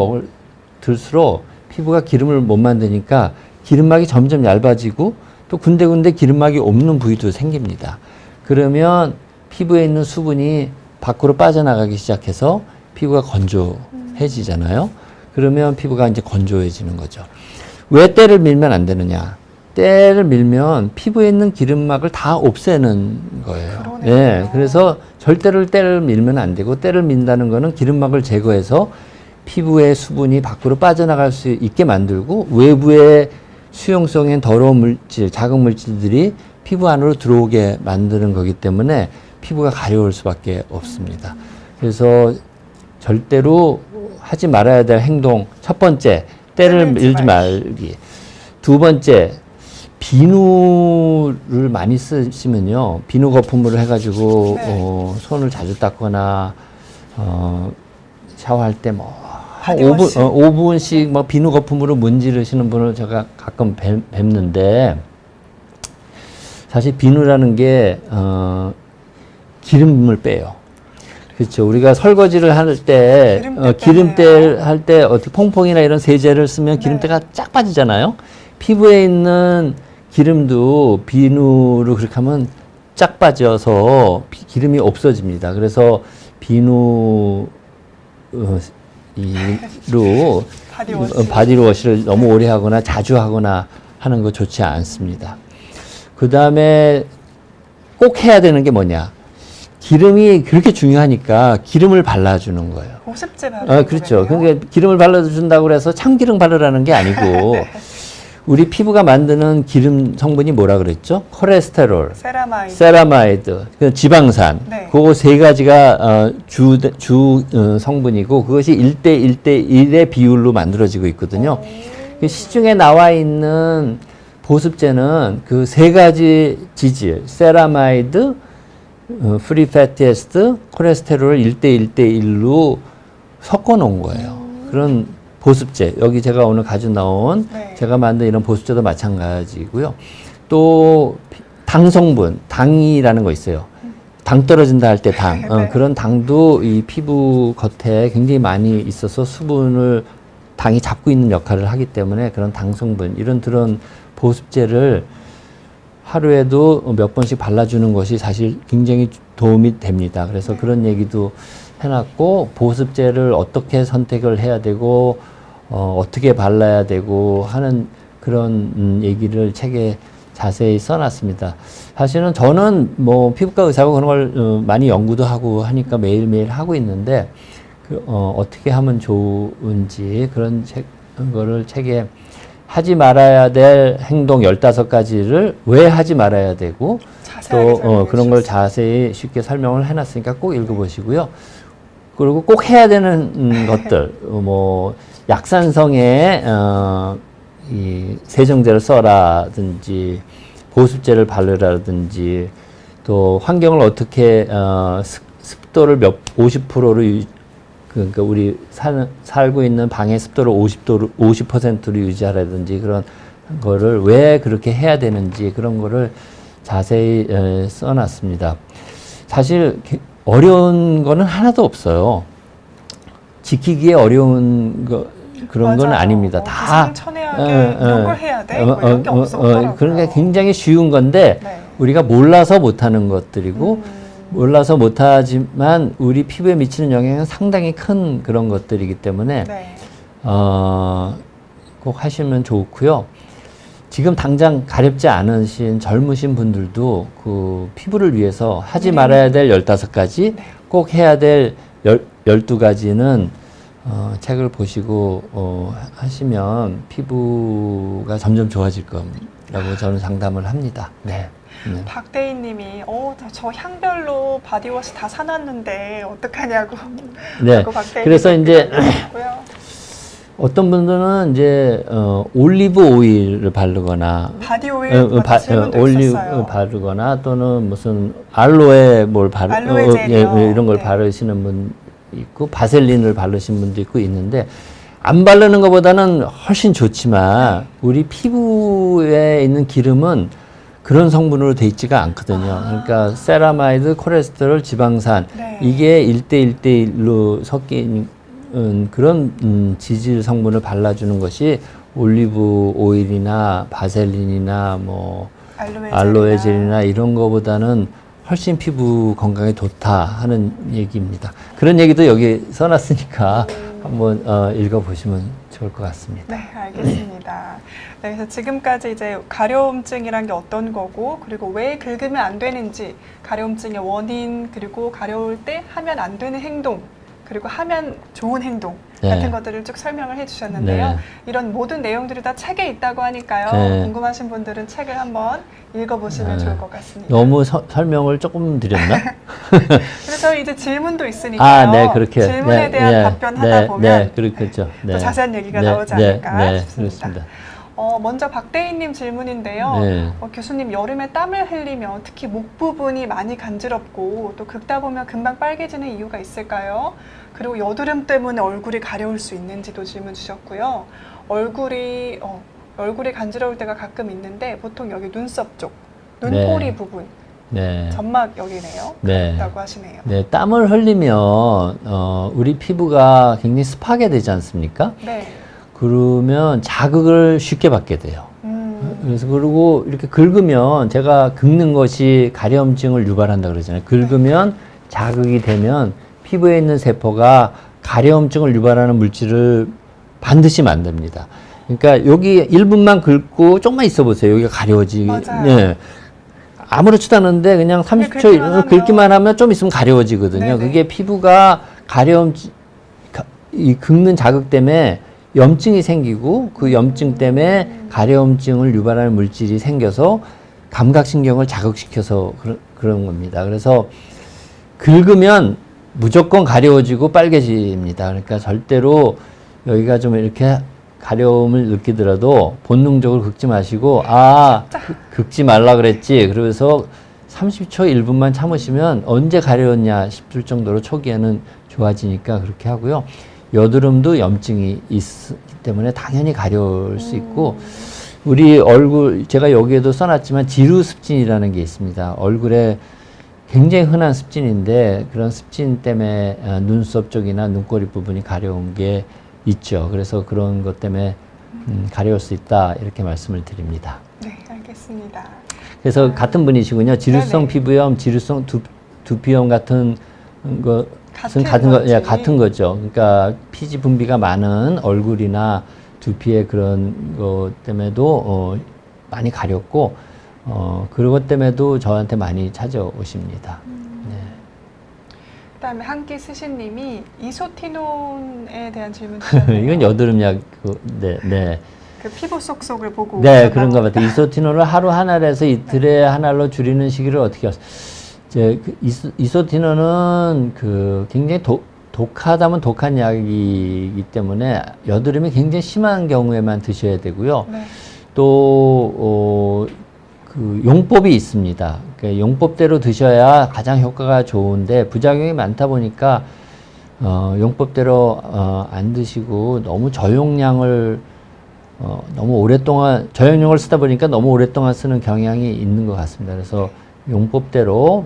들수록 피부가 기름을 못 만드니까 기름막이 점점 얇아지고 또 군데군데 기름막이 없는 부위도 생깁니다. 그러면 피부에 있는 수분이 밖으로 빠져나가기 시작해서 피부가 건조해지잖아요. 그러면 피부가 이제 건조해지는 거죠. 왜 때를 밀면 안 되느냐? 때를 밀면 피부에 있는 기름막을 다 없애는 거예요. 그러네요. 네, 그래서 절대로 때를 밀면 안 되고, 때를 민다는 거는 기름막을 제거해서 피부의 수분이 밖으로 빠져나갈 수 있게 만들고, 외부의 수용성인 더러운 물질, 자극 물질들이 피부 안으로 들어오게 만드는 거기 때문에 피부가 가려울 수밖에 없습니다. 그래서 절대로 하지 말아야 될 행동. 첫 번째, 때를 밀지 말기. 두 번째, 비누를 많이 쓰시면요. 비누 거품으로 해가지고 네. 손을 자주 닦거나 샤워할 때 뭐 한 바디워시. 5분씩 뭐 비누 거품으로 문지르시는 분을 제가 가끔 뵙는데 사실 비누라는 게 기름을 빼요. 그렇죠. 우리가 설거지를 할 때 기름때 할 때 어떻게 퐁퐁이나 이런 세제를 쓰면 기름때가 쫙 빠지잖아요. 피부에 있는 기름도 비누로 그렇게 하면 쫙 빠져서 기름이 없어집니다. 그래서 비누 로 바디워시를 너무 오래 하거나 자주 하거나 하는 거 좋지 않습니다. 그 다음에 꼭 해야 되는 게 뭐냐? 기름이 그렇게 중요하니까 기름을 발라주는 거예요. 보습제 바르는 그렇죠. 그러니까 기름을 발라준다고 그래서 참기름 바르라는 게 아니고 네. 우리 피부가 만드는 기름 성분이 뭐라 그랬죠? 콜레스테롤, 세라마이드, 그 지방산. 네. 그거 세 가지가 주 성분이고 그것이 1대1의 비율로 만들어지고 있거든요. 시중에 나와 있는 보습제는 그 세 가지 지질, 세라마이드, 프리패티 에스드, 콜레스테롤을 1대1로 섞어 놓은 거예요. 그런 보습제, 여기 제가 오늘 가지고 나온 네. 제가 만든 이런 보습제도 마찬가지고요. 또 당성분, 당이라는 거 있어요. 당 떨어진다 할 때 당. 네. 그런 당도 이 피부 겉에 굉장히 많이 있어서 수분을 당이 잡고 있는 역할을 하기 때문에 그런 당성분, 이런 보습제를 하루에도 몇 번씩 발라주는 것이 사실 굉장히 도움이 됩니다. 그래서 그런 얘기도 해놨고, 보습제를 어떻게 선택을 해야 되고, 어떻게 발라야 되고 하는 그런 얘기를 책에 자세히 써놨습니다. 사실은 저는 뭐 피부과 의사고 그런 걸 많이 연구도 하고 하니까 매일매일 하고 있는데, 어떻게 하면 좋은지 그런 거를 책에 하지 말아야 될 행동 15가지를 왜 하지 말아야 되고, 또 그런 걸 자세히 쉽게 설명을 해놨으니까 꼭 읽어보시고요. 그리고 꼭 해야 되는 것들, 뭐 약산성의 이 세정제를 써라든지 보습제를 바르라든지, 또 환경을 어떻게 습도를 50%로 그러니까 우리 살고 있는 방의 습도를 50%로 유지하라든지, 그런 거를 왜 그렇게 해야 되는지 그런 거를 자세히 써놨습니다. 사실 어려운 거는 하나도 없어요. 지키기에 어려운 그런 건 아닙니다. 다 이런 걸 해야 돼? 뭐 이런 게 없더라고요. 그러니까 굉장히 쉬운 건데 네. 우리가 몰라서 못하는 것들이고, 몰라서 못하지만 우리 피부에 미치는 영향은 상당히 큰 그런 것들이기 때문에 네. 꼭 하시면 좋고요. 지금 당장 가렵지 않으신 젊으신 분들도 그 피부를 위해서 하지 말아야 될 15가지, 꼭 해야 될 12가지는 책을 보시고 하시면 피부가 점점 좋아질 거라고 저는 상담을 합니다. 네. 박대희님이 저 향별로 바디워시 다 사놨는데 어떡하냐고. 네. 그래서 이제 있고요. 어떤 분들은 이제 올리브 오일을 바르거나 바디 오일 올리브 바르거나, 또는 무슨 알로에 알로에 젤이요. 이런 걸 바르시는 분 있고, 바셀린을 바르신 분도 있고 있는데, 안 바르는 것보다는 훨씬 좋지만 우리 피부에 있는 기름은 그런 성분으로 돼 있지가 않거든요. 그러니까 세라마이드, 콜레스테롤, 지방산, 이게 1대1로 섞인 그런 지질 성분을 발라주는 것이 올리브 오일이나 바셀린이나 뭐 알로에 젤이나 이런 거보다는 훨씬 피부 건강에 좋다 하는 얘기입니다. 그런 얘기도 여기 써놨으니까 한번 읽어보시면 좋을 것 같습니다. 네, 알겠습니다. 네, 그래서 지금까지 이제 가려움증이란 게 어떤 거고, 그리고 왜 긁으면 안 되는지, 가려움증의 원인, 그리고 가려울 때 하면 안 되는 행동, 그리고 하면 좋은 행동 네. 같은 것들을 쭉 설명을 해주셨는데요. 네. 이런 모든 내용들이 다 책에 있다고 하니까요. 네. 궁금하신 분들은 책을 한번 읽어보시면 네. 좋을 것 같습니다. 너무 설명을 조금 드렸나? 그래서 저희 이제 질문도 있으니까요. 네, 그렇게. 질문에 대한 답변하다 보면 그렇겠죠. 또 자세한 얘기가 나오지 않을까 싶습니다. 그렇습니다. 먼저 박대희님 질문인데요. 네. 교수님, 여름에 땀을 흘리면 특히 목 부분이 많이 간지럽고 또 긁다 보면 금방 빨개지는 이유가 있을까요? 그리고 여드름 때문에 얼굴이 가려울 수 있는지도 질문 주셨고요. 얼굴이 간지러울 때가 가끔 있는데 보통 여기 눈썹 쪽, 눈꼬리 네. 부분, 네. 점막 여기네요. 네. 그렇다고 하시네요. 네, 땀을 흘리면 우리 피부가 굉장히 습하게 되지 않습니까? 네. 그러면 자극을 쉽게 받게 돼요. 그래서 그리고 이렇게 긁으면 제가 긁는 것이 가려움증을 유발한다 그러잖아요. 긁으면 자극이 되면 피부에 있는 세포가 가려움증을 유발하는 물질을 반드시 만듭니다. 그러니까 여기 1분만 긁고 조금만 있어 보세요. 여기가 가려워지게. 맞아요. 네. 아무렇지도 않은데 그냥 30초 긁기만 하면 좀 있으면 가려워지거든요. 네네. 그게 피부가 이 긁는 자극 때문에 염증이 생기고 그 염증 때문에 가려움증을 유발하는 물질이 생겨서 감각신경을 자극시켜서 그런 겁니다. 그래서 긁으면 무조건 가려워지고 빨개집니다. 그러니까 절대로 여기가 좀 이렇게 가려움을 느끼더라도 본능적으로 긁지 마시고 긁지 말라 그랬지. 그러면서 30초 1분만 참으시면 언제 가려웠냐 싶을 정도로 초기에는 좋아지니까 그렇게 하고요. 여드름도 염증이 있기 때문에 당연히 가려울 수 있고 우리 얼굴 제가 여기에도 써놨지만 지루습진이라는 게 있습니다. 얼굴에 굉장히 흔한 습진인데 그런 습진 때문에 눈썹 쪽이나 눈꼬리 부분이 가려운 게 있죠. 그래서 그런 것 때문에 가려울 수 있다 이렇게 말씀을 드립니다. 네, 알겠습니다. 그래서 같은 분이시군요. 지루성 네네. 피부염, 지루성 두피염 같은 것은 같은 거죠. 그러니까 피지 분비가 많은 얼굴이나 두피의 그런 것 때문에도 많이 가렵고 그것 때문에도 저한테 많이 찾아오십니다. 네. 그다음에 한끼 스시님이 이소티논에 대한 질문 주셨네요. 이건 여드름약 네. 그 피부 속속을 보고 네, 그런 것 같아요. 이소티논을 하루 한 알에서 이틀에 한 알로 줄이는 시기를 어떻게 하세요? 이소티논은 굉장히 독하다면 독한 약이기 때문에 여드름이 굉장히 심한 경우에만 드셔야 되고요. 네. 또 용법이 있습니다. 그러니까 용법대로 드셔야 가장 효과가 좋은데 부작용이 많다 보니까 용법대로 안 드시고 너무 저용량을 너무 오랫동안 저용량을 쓰다 보니까 너무 오랫동안 쓰는 경향이 있는 것 같습니다. 그래서 용법대로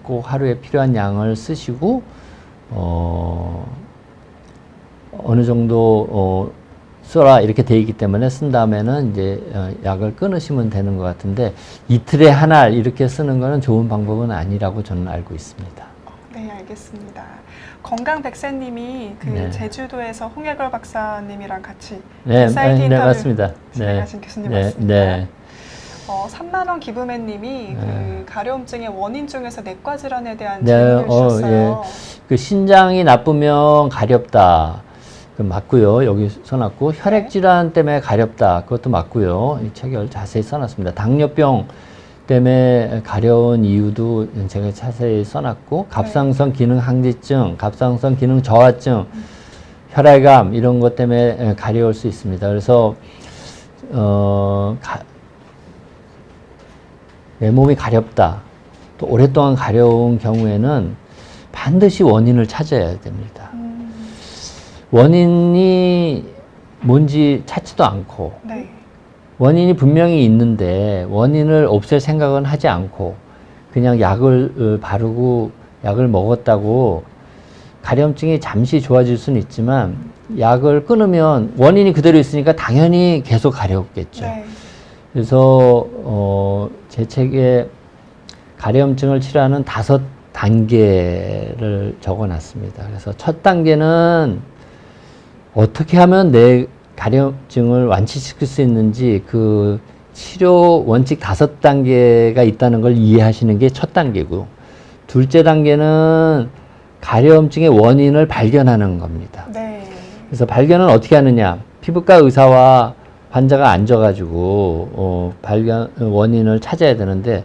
꼭 하루에 필요한 양을 쓰시고 어느 정도 써라 이렇게 돼 있기 때문에 쓴 다음에는 이제 약을 끊으시면 되는 것 같은데 이틀에 한 알 이렇게 쓰는 거는 좋은 방법은 아니라고 저는 알고 있습니다. 네, 알겠습니다. 건강백세님이 네. 제주도에서 홍해걸 박사님이랑 같이 네, 사이드 네, 인터뷰 맞습니다. 진행하신 교수님 네, 맞습니다. 네. 3만 원 기부맨님이 가려움증의 원인 중에서 내과 질환에 대한 네, 질문을 주셨어요. 신장이 나쁘면 가렵다. 맞고요. 여기 써놨고 혈액 질환 때문에 가렵다. 그것도 맞고요. 이 책을 자세히 써놨습니다. 당뇨병 때문에 가려운 이유도 제가 자세히 써놨고 갑상선 기능 항진증, 갑상선 기능 저하증, 혈액암 이런 것 때문에 가려울 수 있습니다. 그래서 내 몸이 가렵다. 또 오랫동안 가려운 경우에는 반드시 원인을 찾아야 됩니다. 원인이 뭔지 찾지도 않고 네. 원인이 분명히 있는데 원인을 없앨 생각은 하지 않고 그냥 약을 바르고 약을 먹었다고 가려움증이 잠시 좋아질 수는 있지만 약을 끊으면 원인이 그대로 있으니까 당연히 계속 가렵겠죠. 네. 그래서 제 책에 가려움증을 치료하는 5단계를 적어놨습니다. 그래서 첫 단계는 어떻게 하면 내 가려움증을 완치시킬 수 있는지 그 치료 원칙 5단계가 있다는 걸 이해하시는 게 첫 단계고, 둘째 단계는 가려움증의 원인을 발견하는 겁니다. 네. 그래서 발견은 어떻게 하느냐? 피부과 의사와 환자가 앉아가지고 원인을 찾아야 되는데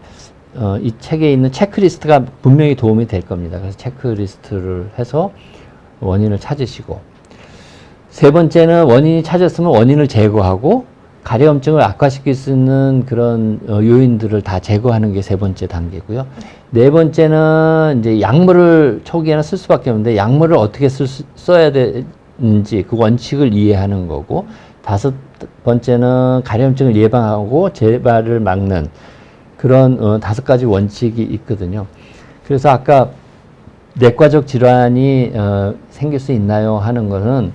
이 책에 있는 체크리스트가 분명히 도움이 될 겁니다. 그래서 체크리스트를 해서 원인을 찾으시고, 세 번째는 원인이 찾았으면 원인을 제거하고 가려움증을 악화시킬 수 있는 그런 요인들을 다 제거하는 게 세 번째 단계고요. 네 번째는 이제 약물을 초기에는 쓸 수밖에 없는데 약물을 어떻게 써야 되는지 그 원칙을 이해하는 거고, 다섯 번째는 가려움증을 예방하고 재발을 막는 그런 다섯 가지 원칙이 있거든요. 그래서 아까 내과적 질환이 생길 수 있나요 하는 거는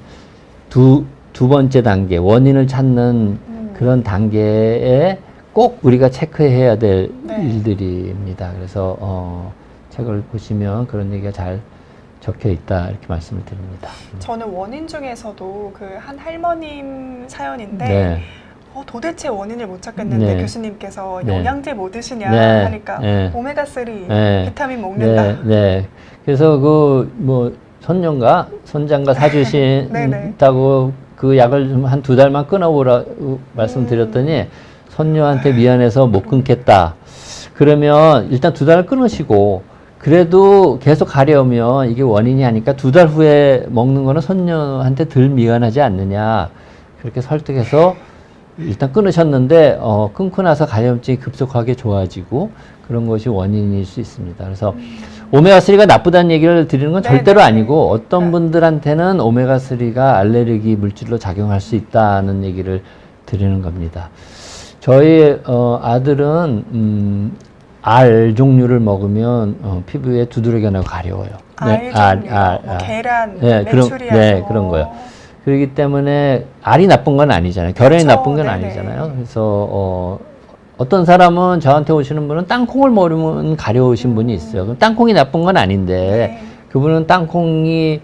두 번째 단계, 원인을 찾는 그런 단계에 꼭 우리가 체크해야 될 일들입니다. 그래서 책을 보시면 그런 얘기가 잘 적혀 있다 이렇게 말씀을 드립니다. 저는 원인 중에서도 그 한 할머님 사연인데 네. 도대체 원인을 못 찾겠는데 네. 교수님께서 네. 영양제 뭐 드시냐 네. 하니까 네. 오메가3 네. 비타민 먹는다. 네, 네. 그래서 손녀가 손장가 사주신다고 그 약을 좀 한 2달만 끊어보라고 말씀드렸더니 손녀한테 미안해서 못 끊겠다. 그러면 일단 2달을 끊으시고 그래도 계속 가려우면 이게 원인이 아니까 2달 후에 먹는 거는 손녀한테 덜 미안하지 않느냐. 그렇게 설득해서 일단 끊으셨는데 끊고 나서 가려움증이 급속하게 좋아지고 그런 것이 원인일 수 있습니다. 그래서 오메가3가 나쁘다는 얘기를 드리는 건 절대로 아니고 어떤 분들한테는 오메가3가 알레르기 물질로 작용할 수 있다는 얘기를 드리는 겁니다. 저희 아들은 알 종류를 먹으면 피부에 두드러기가 나고 가려워요. 알 종류, 뭐 계란, 메추리알. 그런 거요. 그렇기 때문에 알이 나쁜 건 아니잖아요. 결핵이 나쁜 건 아니잖아요. 그래서 어떤 사람은 저한테 오시는 분은 땅콩을 먹으면 가려우신 분이 있어요. 그럼 땅콩이 나쁜 건 아닌데 그분은 땅콩이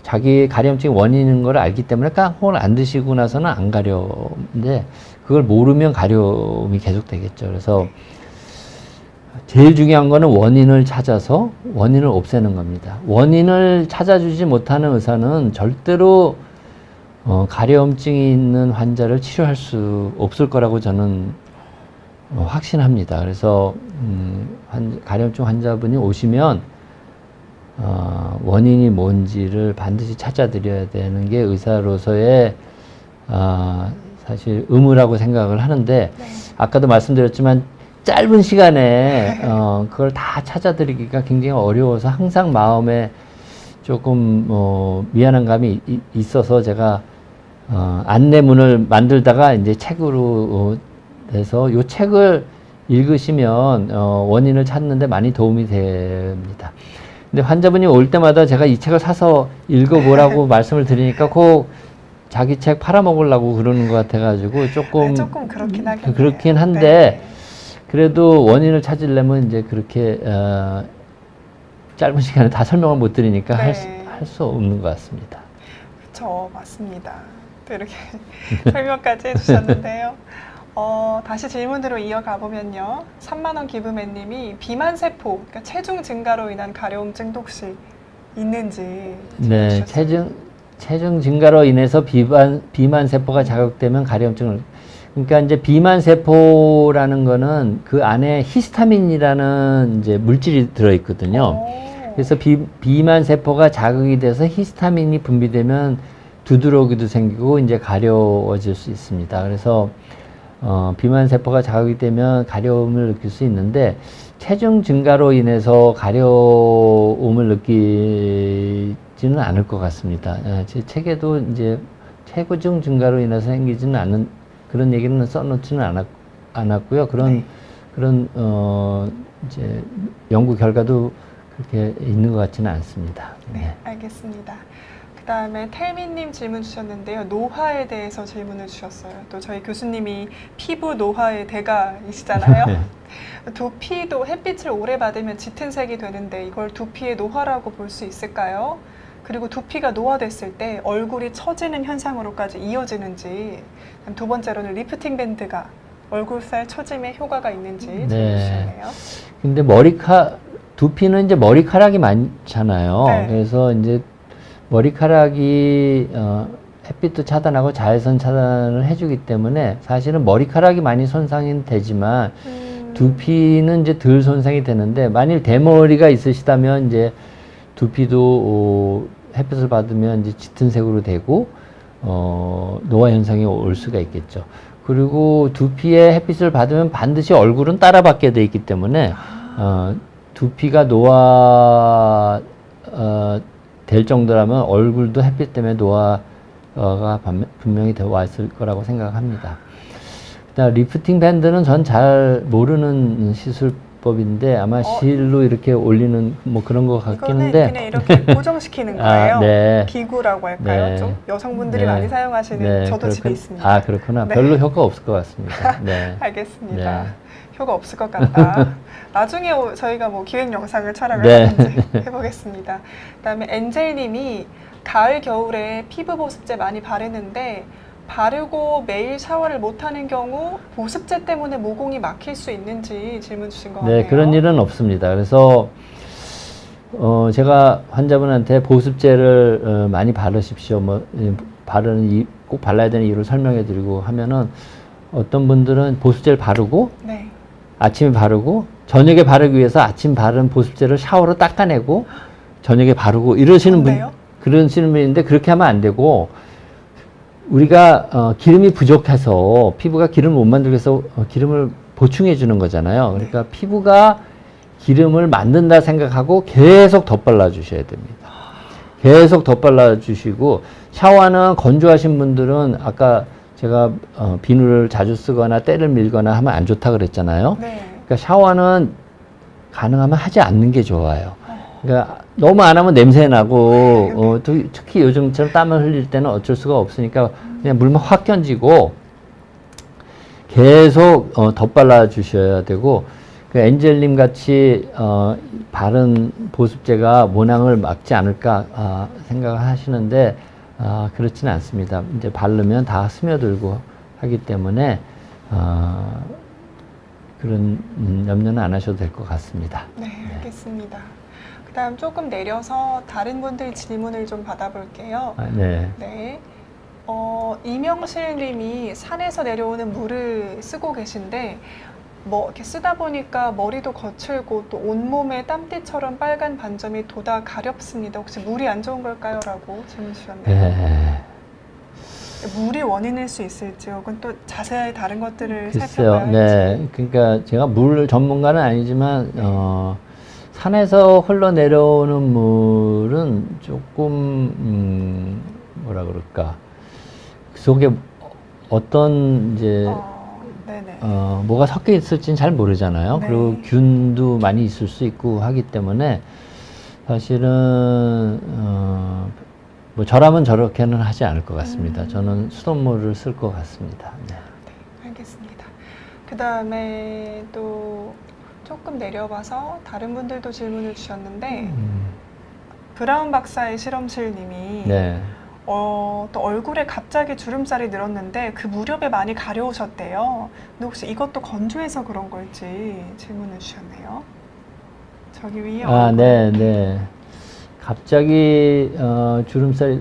자기 가려움증 원인인 걸 알기 때문에 땅콩을 안 드시고 나서는 안 가려운데 그걸 모르면 가려움이 계속 되겠죠. 그래서 제일 중요한 거는 원인을 찾아서 원인을 없애는 겁니다. 원인을 찾아주지 못하는 의사는 절대로 가려움증이 있는 환자를 치료할 수 없을 거라고 저는 확신합니다. 그래서 가려움증 환자분이 오시면 원인이 뭔지를 반드시 찾아드려야 되는 게 의사로서의 사실 의무라고 생각을 하는데 아까도 말씀드렸지만 짧은 시간에 그걸 다 찾아드리기가 굉장히 어려워서 항상 마음에 조금 미안한 감이 있어서 제가 안내문을 만들다가 이제 책으로 해서 요 책을 읽으시면 원인을 찾는데 많이 도움이 됩니다. 근데 환자분이 올 때마다 제가 이 책을 사서 읽어보라고 말씀을 드리니까 꼭 자기 책 팔아먹으려고 그러는 것 같아가지고 조금 그렇긴 하겠네요. 그렇긴 한데 그래도 원인을 찾으려면 이제 그렇게 짧은 시간에 다 설명을 못 드리니까 할 수 없는 것 같습니다. 그렇죠, 맞습니다. 또 이렇게 설명까지 해주셨는데요. 다시 질문으로 이어가 보면요. 3만원 기부맨님이 비만세포, 그러니까 체중 증가로 인한 가려움증도 혹시 있는지. 네, 체중 증가로 인해서 비만세포가 자극되면 가려움증을. 그러니까 이제 비만세포라는 거는 그 안에 히스타민이라는 이제 물질이 들어있거든요. 그래서 비만세포가 자극이 돼서 히스타민이 분비되면 두드러기도 생기고 이제 가려워질 수 있습니다. 그래서 비만세포가 자극이 되면 가려움을 느낄 수 있는데 체중 증가로 인해서 가려움을 느끼지는 않을 것 같습니다. 제 책에도 이제 체중 증가로 인해서 생기지는 않은 그런 얘기는 써놓지는 않았고요. 그런 이제 연구 결과도 그렇게 있는 것 같지는 않습니다. 네, 알겠습니다. 그 다음에 텔미님 질문 주셨는데요. 노화에 대해서 질문을 주셨어요. 또 저희 교수님이 피부 노화의 대가이시잖아요. 두피도 햇빛을 오래 받으면 짙은 색이 되는데 이걸 두피의 노화라고 볼 수 있을까요? 그리고 두피가 노화됐을 때 얼굴이 처지는 현상으로까지 이어지는지, 두 번째로는 리프팅 밴드가 얼굴살 처짐에 효과가 있는지 질문 주셨네요. 근데 두피는 이제 머리카락이 많잖아요. 네. 그래서 이제 머리카락이 햇빛도 차단하고 자외선 차단을 해주기 때문에 사실은 머리카락이 많이 손상이 되지만 두피는 이제 덜 손상이 되는데, 만일 대머리가 있으시다면 이제 두피도 햇빛을 받으면 이제 짙은 색으로 되고 노화 현상이 올 수가 있겠죠. 그리고 두피에 햇빛을 받으면 반드시 얼굴은 따라 받게 돼 있기 때문에 두피가 노화 될 정도라면 얼굴도 햇빛 때문에 노화가 분명히 왔을 거라고 생각합니다. 그다음 리프팅 밴드는 전 잘 모르는 시술법인데 아마 실로 이렇게 올리는 뭐 그런 것 같긴데, 그냥 이렇게 고정시키는 거예요. 네. 기구라고 할까요? 네. 좀 여성분들이 네. 많이 사용하시는 저도 집에 있습니다. 아, 그렇구나. 네. 별로 효과 없을 것 같습니다. 네. 알겠습니다. 네. 효과 없을 것 같다. 나중에 저희가 뭐 기획 영상을 촬영을 네. 하든지 해보겠습니다. 그다음에 엔젤님이 가을 겨울에 피부 보습제 많이 바르는데 바르고 매일 샤워를 못하는 경우 보습제 때문에 모공이 막힐 수 있는지 질문 주신 것 같네요. 네, 그런 일은 없습니다. 그래서 제가 환자분한테 보습제를 많이 바르십시오. 뭐 꼭 발라야 되는 이유를 설명해드리고 하면은, 어떤 분들은 보습제를 바르고 네. 아침에 바르고 저녁에 바르기 위해서 아침 바른 보습제를 샤워로 닦아내고 저녁에 바르고 이러시는 그러시는 분인데, 그렇게 하면 안 되고, 우리가 기름이 부족해서 피부가 기름을 못 만들기 위해서 기름을 보충해 주는 거잖아요. 그러니까 피부가 기름을 만든다 생각하고 계속 덧발라 주셔야 됩니다. 계속 덧발라 주시고, 샤워는 건조하신 분들은 아까 제가 비누를 자주 쓰거나 때를 밀거나 하면 안 좋다 그랬잖아요. 네. 그러니까 샤워는 가능하면 하지 않는 게 좋아요. 그러니까 너무 안 하면 냄새 나고 특히 요즘처럼 땀을 흘릴 때는 어쩔 수가 없으니까 그냥 물만 확 견지고 계속 덧발라 주셔야 되고, 그 엔젤님 같이 바른 보습제가 모낭을 막지 않을까 생각을 하시는데 그렇지는 않습니다. 이제 바르면 다 스며들고 하기 때문에 그런 염려는 안 하셔도 될 것 같습니다. 네, 알겠습니다. 그다음 조금 내려서 다른 분들 질문을 좀 받아볼게요. 네. 네. 이명실 님이 산에서 내려오는 물을 쓰고 계신데, 뭐 이렇게 쓰다 보니까 머리도 거칠고 또 온몸에 땀띠처럼 빨간 반점이 돋아 가렵습니다. 혹시 물이 안 좋은 걸까요? 라고 질문 주셨네요. 네. 물이 원인일 수 있을지, 혹은 또 자세히 다른 것들을 글쎄요. 살펴봐야 할지. 네. 그러니까 제가 물 전문가는 아니지만 산에서 흘러내려오는 물은 조금 뭐라 그럴까, 그 속에 어떤 이제 네네. 뭐가 섞여 있을지는 잘 모르잖아요. 네. 그리고 균도 많이 있을 수 있고 하기 때문에 사실은 뭐 저라면 저렇게는 하지 않을 것 같습니다. 저는 수돗물을 쓸 것 같습니다. 네. 네, 알겠습니다. 그 다음에 또 조금 내려봐서 다른 분들도 질문을 주셨는데, 브라운 박사의 실험실님이 네. 또 얼굴에 갑자기 주름살이 늘었는데 그 무렵에 많이 가려우셨대요. 근데 혹시 이것도 건조해서 그런 걸지 질문을 주셨네요. 저기 위에 네. 갑자기 주름살이,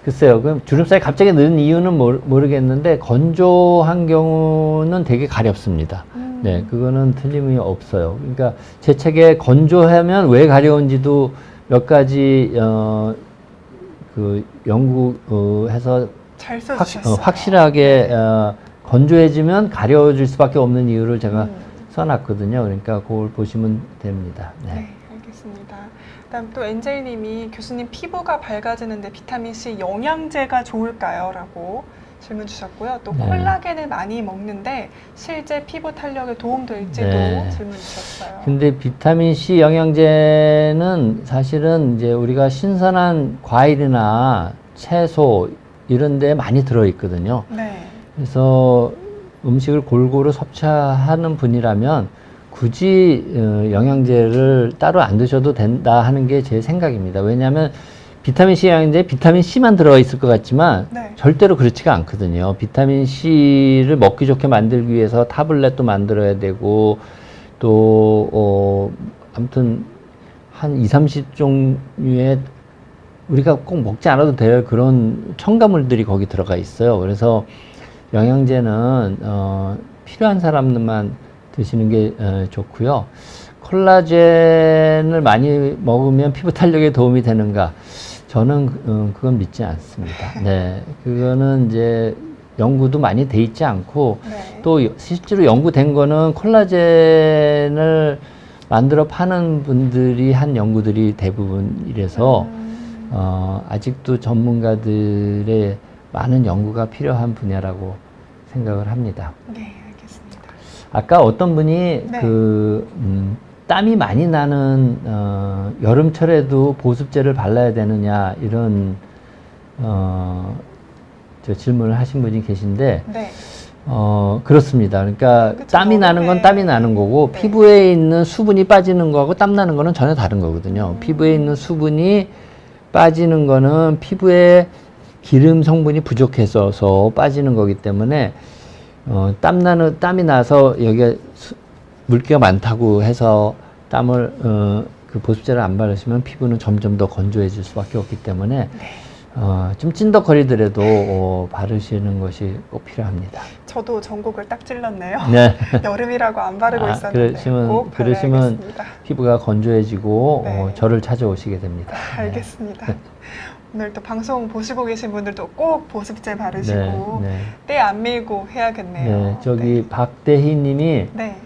글쎄요. 그럼 주름살이 갑자기 는 이유는 모르겠는데 건조한 경우는 되게 가렵습니다. 네, 그거는 틀림이 없어요. 그러니까 제 책에 건조하면 왜 가려운지도 몇 가지 그 연구해서 잘 써주셨어요. 확실하게 건조해지면 가려워질 수밖에 없는 이유를 제가 써놨거든요. 그러니까 그걸 보시면 됩니다. 네. 네, 알겠습니다. 그다음 또 엔젤님이 교수님 피부가 밝아지는데 비타민C 영양제가 좋을까요? 라고 질문 주셨고요. 또 네. 콜라겐을 많이 먹는데 실제 피부 탄력에 도움될지도 네. 질문 주셨어요. 근데 비타민C 영양제는 사실은 이제 우리가 신선한 과일이나 채소 이런 데 많이 들어있거든요. 네. 그래서 음식을 골고루 섭취하는 분이라면 굳이 영양제를 따로 안 드셔도 된다 하는 게 제 생각입니다. 왜냐하면 비타민C 영양제에 비타민C만 들어있을 것 같지만 네. 절대로 그렇지가 않거든요. 비타민C를 먹기 좋게 만들기 위해서 타블렛도 만들어야 되고 또 아무튼 한 2, 30종류의 우리가 꼭 먹지 않아도 될 그런 첨가물들이 거기 들어가 있어요. 그래서 영양제는 필요한 사람들만 드시는 게 좋고요. 콜라겐을 많이 먹으면 피부 탄력에 도움이 되는가? 저는 그건 믿지 않습니다. 네, 그거는 이제 연구도 많이 돼 있지 않고 네. 또 실제로 연구된 거는 콜라겐을 만들어 파는 분들이 한 연구들이 대부분이라서 아직도 전문가들의 많은 연구가 필요한 분야라고 생각을 합니다. 네, 알겠습니다. 아까 어떤 분이 네. 땀이 많이 나는 여름철에도 보습제를 발라야 되느냐 이런 저 질문을 하신 분이 계신데 네. 그렇습니다. 그러니까 그쵸, 땀이 나는 건 네. 땀이 나는 거고 네. 피부에 있는 수분이 빠지는 거하고 땀 나는 거는 전혀 다른 거거든요. 피부에 있는 수분이 빠지는 거는 피부에 기름 성분이 부족해서 빠지는 거기 때문에 땀이 나서 여기에 물기가 많다고 해서 땀을 그 보습제를 안 바르시면 피부는 점점 더 건조해질 수밖에 없기 때문에 좀 찐덕거리더라도 바르시는 것이 꼭 필요합니다. 저도 전곡을 딱 찔렀네요. 네. 여름이라고 안 바르고 있었는데 꼭 그러시면 발라야겠습니다. 피부가 건조해지고 네. 저를 찾아오시게 됩니다. 알겠습니다. 오늘 또 방송 보시고 계신 분들도 꼭 보습제 바르시고 네, 네. 때 안 밀고 해야겠네요. 네, 저기 박대희 님이 네.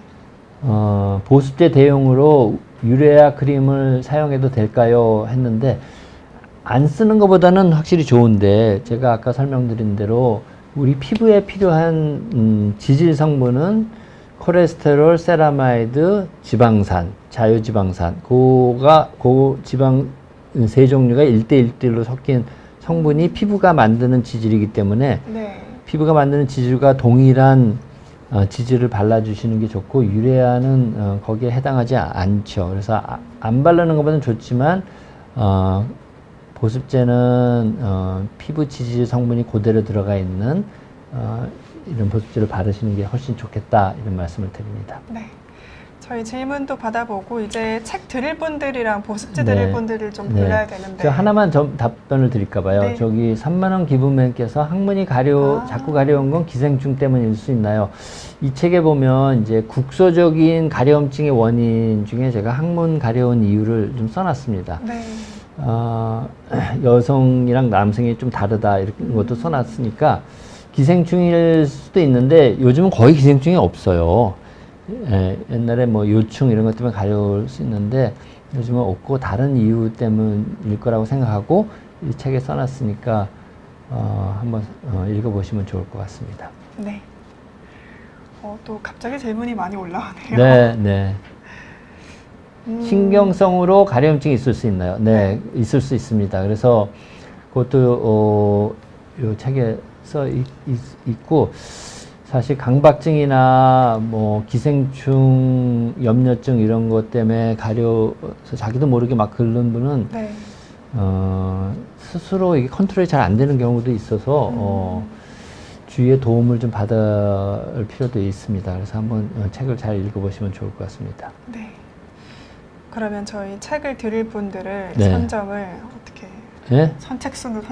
보습제 대용으로 유레아 크림을 사용해도 될까요? 했는데 안 쓰는 것보다는 확실히 좋은데 제가 아까 설명드린 대로 우리 피부에 필요한 지질 성분은 콜레스테롤, 세라마이드, 지방산, 자유지방산 그 지방 세 종류가 1대1로 섞인 성분이 피부가 만드는 지질이기 때문에 네. 피부가 만드는 지질과 동일한 지질을 발라주시는 게 좋고 유레아는 거기에 해당하지 않죠. 그래서 안 바르는 것보다는 좋지만 보습제는 피부 지질 성분이 그대로 들어가 있는 이런 보습제를 바르시는 게 훨씬 좋겠다 이런 말씀을 드립니다. 네. 저희 질문도 받아보고 이제 책 드릴 분들이랑 보습제 네. 드릴 분들을 좀 네. 골라야 되는데 저 하나만 좀 답변을 드릴까 봐요. 네. 저기 3만원 기부맨께서 항문이 자꾸 가려운 건 기생충 때문일 수 있나요? 이 책에 보면 이제 국소적인 가려움증의 원인 중에 제가 항문 가려운 이유를 좀 써놨습니다. 네. 여성이랑 남성이 좀 다르다 이런 것도 써놨으니까 기생충일 수도 있는데 요즘은 거의 기생충이 없어요. 옛날에 뭐 요충 이런 것 때문에 가려울 수 있는데 요즘은 없고 다른 이유 때문일 거라고 생각하고 이 책에 써놨으니까 한번 읽어보시면 좋을 것 같습니다. 네. 또 갑자기 질문이 많이 올라오네요. 네, 네. 신경성으로 가려움증이 있을 수 있나요? 네, 있을 수 있습니다. 그래서 그것도 이 책에 써 있고 사실 강박증이나 뭐 기생충, 염려증 이런 것 때문에 가려서 자기도 모르게 막 긁는 분은 네. 스스로 이게 컨트롤이 잘 안 되는 경우도 있어서 주위의 도움을 좀 받을 필요도 있습니다. 그래서 한번 책을 잘 읽어보시면 좋을 것 같습니다. 네. 그러면 저희 책을 드릴 분들을 네. 선정을 어떻게 예? 선착순으로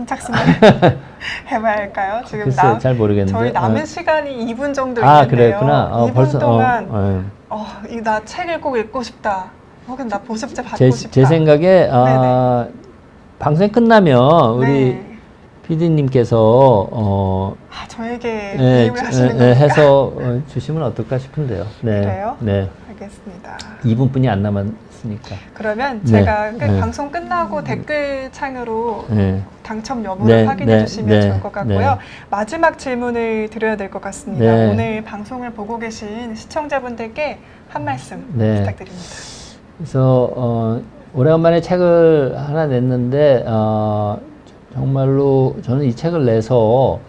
해봐야 할까요? 지금 글쎄, 잘 모르겠는데. 저희 남은 시간이 2분 정도 아, 있는데요. 그랬구나. 2분 벌써, 동안 나 책을 꼭 읽고 싶다. 혹은 나 보습제 받고 싶다. 제 생각에 방송이 끝나면 우리 네. PD님께서 저에게 네, 게임을 하시는 겁니까? 해서 주시면 어떨까 싶은데요. 네, 그래요? 네. 알겠습니다. 2분뿐이 안 남았으니까. 그러면 네, 제가 네. 방송 끝나고 댓글창으로 네. 당첨 여부를 네, 확인해 네, 주시면 네, 좋을 것 같고요. 네. 마지막 질문을 드려야 될 것 같습니다. 네. 오늘 방송을 보고 계신 시청자분들께 한 말씀 네. 부탁드립니다. 그래서 오래간만에 책을 하나 냈는데 정말로 저는 이 책을 내서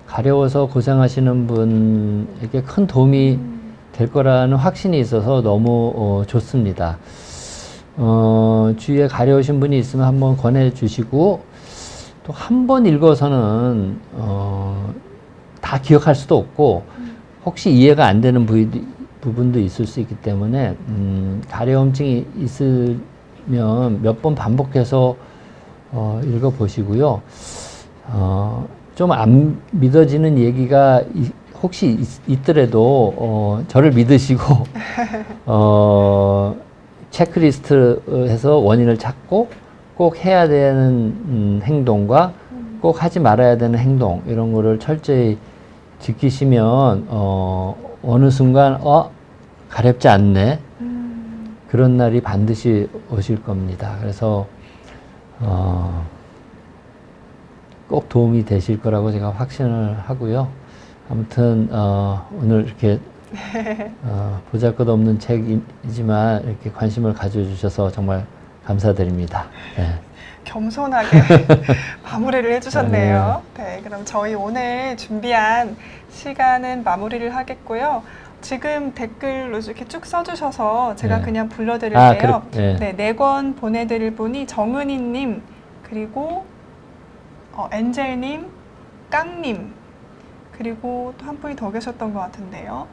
가려워서 고생하시는 분에게 큰 도움이 될 거라는 확신이 있어서 너무 좋습니다. 주위에 가려우신 분이 있으면 한번 권해주시고 또 한 번 읽어서는 다 기억할 수도 없고 혹시 이해가 안 되는 부분도 있을 수 있기 때문에 가려움증이 있을 몇 번 반복해서 읽어보시고요. 좀 안 믿어지는 얘기가 혹시 있더라도 저를 믿으시고 체크리스트에서 원인을 찾고 꼭 해야 되는 행동과 꼭 하지 말아야 되는 행동 이런 거를 철저히 지키시면 어느 순간 가렵지 않네 그런 날이 반드시 오실 겁니다. 그래서 꼭 도움이 되실 거라고 제가 확신을 하고요. 아무튼 오늘 이렇게 보잘것없는 책이지만 이렇게 관심을 가져주셔서 정말 감사드립니다. 네. 겸손하게 마무리를 해주셨네요. 네, 그럼 저희 오늘 준비한 시간은 마무리를 하겠고요. 지금 댓글로 이렇게 쭉 써주셔서 제가 네. 그냥 불러드릴게요. 네. 네, 4권 보내드릴 분이 정은희님, 그리고 엔젤님, 깡님, 그리고 또 한 분이 더 계셨던 것 같은데요.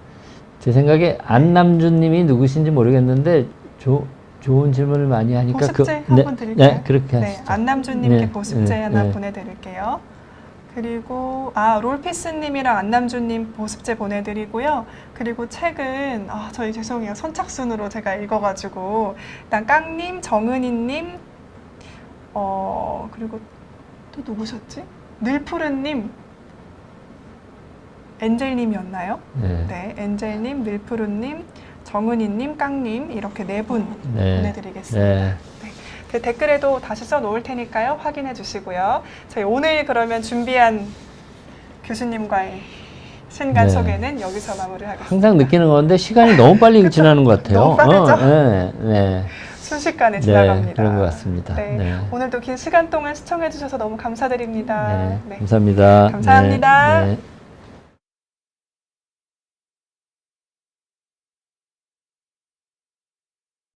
제 생각에 안남준님이 누구신지 모르겠는데 좋은 질문을 많이 하니까 보습제 한번 드릴게요. 네, 그렇게 네, 하시죠. 안남준님께 네, 보습제 네, 하나 네. 보내드릴게요. 그리고 롤피스님이랑 안남준님 보습제 보내드리고요. 그리고 책은 저희 죄송해요. 선착순으로 제가 읽어가지고 일단 깡님, 정은희님, 그리고 또 누구셨지? 늘푸르님, 엔젤님이었나요? 네. 네, 엔젤님, 늘푸르님, 정은희님, 깡님 이렇게 4분 네. 보내드리겠습니다. 네. 그 댓글에도 다시 써놓을 테니까요. 확인해 주시고요. 저희 오늘 그러면 준비한 교수님과의 신간 네. 소개는 여기서 마무리하겠습니다. 항상 느끼는 건데 시간이 너무 빨리 지나는 것 같아요. 너무 빠르죠? 네, 네. 순식간에 네, 지나갑니다. 그런 것 같습니다. 네. 네. 오늘도 긴 시간 동안 시청해 주셔서 너무 감사드립니다. 네, 감사합니다. 감사합니다. 네, 네.